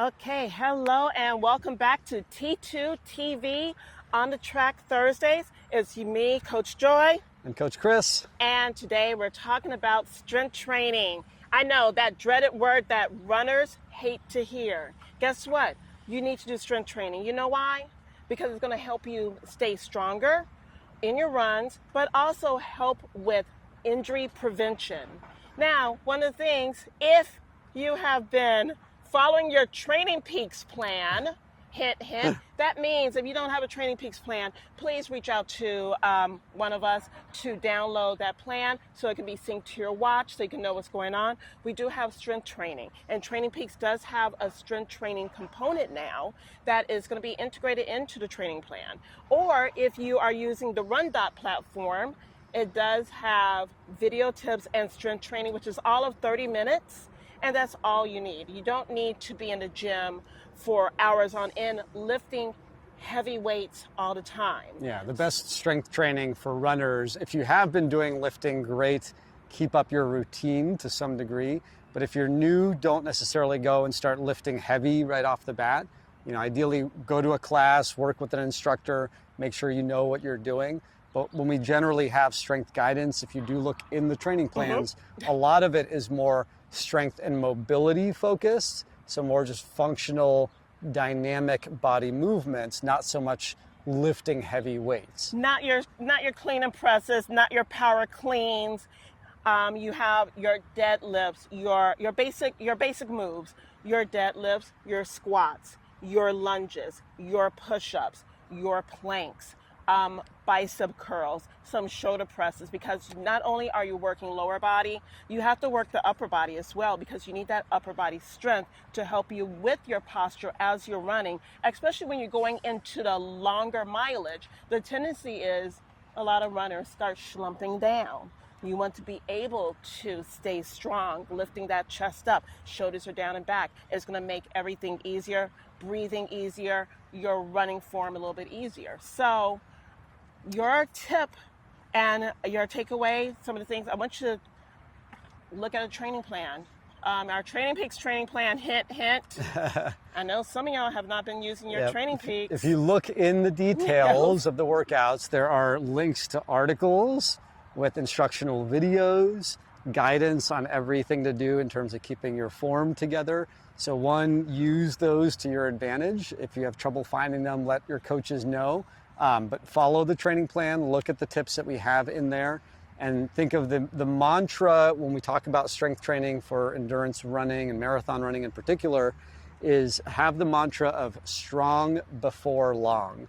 Okay, hello and welcome back to T2 TV on the Track Thursdays. It's me, Coach Joy. And Coach Chris. And today we're talking about strength training. I know that dreaded word that runners hate to hear. Guess what? You need to do strength training. You know why? Because it's going to help you stay stronger in your runs, but also help with injury prevention. Now, one of the things, if you have been following your Training Peaks plan, hint, hint, that means if you don't have a Training Peaks plan, please reach out to one of us to download that plan so it can be synced to your watch so you can know what's going on. We do have strength training, and Training Peaks does have a strength training component now that is going to be integrated into the training plan. Or if you are using the RunDot platform, it does have video tips and strength training, which is all of 30 minutes. And that's all you need. You don't need to be in the gym for hours on end lifting heavy weights all the time. Yeah, the best strength training for runners, if you have been doing lifting, great, keep up your routine to some degree. But if you're new, don't necessarily go and start lifting heavy right off the bat. You know, ideally go to a class, work with an instructor, make sure you know what you're doing. But when we generally have strength guidance, if you do look in the training plans, a lot of it is more strength and mobility focused, so more just functional, dynamic body movements, not so much lifting heavy weights. Not your clean and presses, not your power cleans. You have your deadlifts, your basic moves, your deadlifts, your squats, your lunges, your push-ups, your planks, bicep curls, some shoulder presses, because not only are you working lower body, you have to work the upper body as well, because you need that upper body strength to help you with your posture as you're running, especially when you're going into the longer mileage. The tendency is a lot of runners start slumping down. You want to be able to stay strong, lifting that chest up, shoulders are down and back. It's going to make everything easier, breathing easier, your running form a little bit easier. So your tip and your takeaway, some of the things, I want you to look at a training plan. Our Training Peaks training plan, hint, hint. I know some of y'all have not been using your Training Peaks. If you look in the details of the workouts, there are links to articles with instructional videos, guidance on everything to do in terms of keeping your form together. So one, use those to your advantage. If you have trouble finding them, let your coaches know. But follow the training plan, look at the tips that we have in there, and think of the mantra when we talk about strength training for endurance running and marathon running in particular, is have the mantra of strong before long.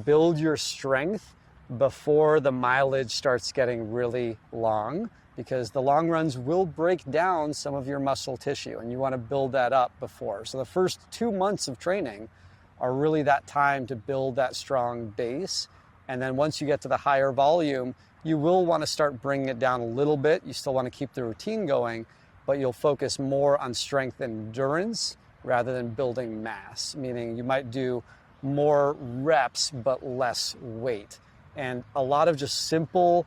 Build your strength before the mileage starts getting really long, because the long runs will break down some of your muscle tissue, and you want to build that up before. So the first 2 months of training are really that time to build that strong base. And then once you get to the higher volume, you will want to start bringing it down a little bit. You still want to keep the routine going, but you'll focus more on strength and endurance rather than building mass, meaning you might do more reps but less weight. And a lot of just simple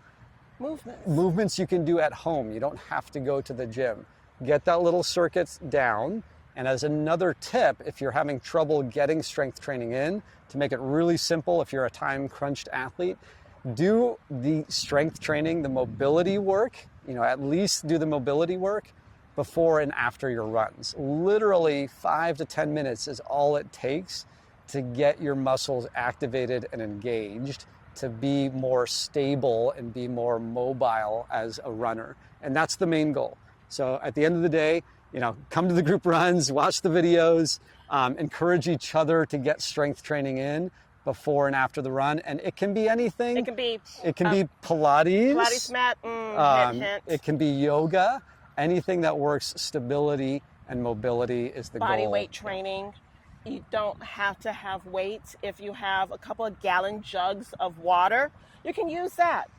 movements you can do at home. You don't have to go to the gym. Get that little circuit down. And as another tip, if you're having trouble getting strength training in, to make it really simple, if you're a time-crunched athlete, do the strength training, the mobility work, at least do the mobility work before and after your runs. Literally 5 to 10 minutes is all it takes to get your muscles activated and engaged, to be more stable and be more mobile as a runner. And that's the main goal. So at the end of the day, come to the group runs, watch the videos, encourage each other to get strength training in before and after the run. And it can be anything. It can be Pilates. Pilates mat, hint. It can be yoga. Anything that works stability and mobility is the goal. Body weight training. You don't have to have weights. If you have a couple of gallon jugs of water, you can use that.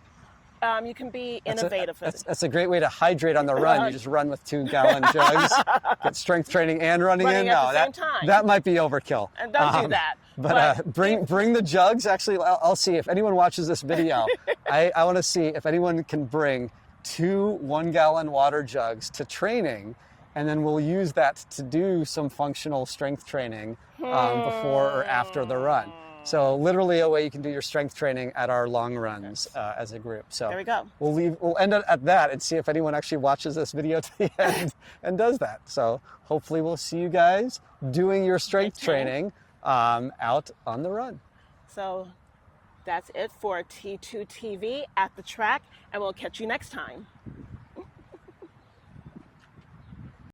You can be innovative. That's a great way to hydrate on the run. You just run with 2-gallon jugs, get strength training and running in. At the same time. That might be overkill. And don't do that. But bring the jugs. Actually, I'll see if anyone watches this video. I want to see if anyone can bring 2 1-gallon water jugs to training and then we'll use that to do some functional strength training before or after the run. So literally a way you can do your strength training at our long runs as a group. So There we go. We'll end it at that and see if anyone actually watches this video to the end and does that. So hopefully we'll see you guys doing your strength training out on the run. So that's it for T2 TV at the track, and we'll catch you next time.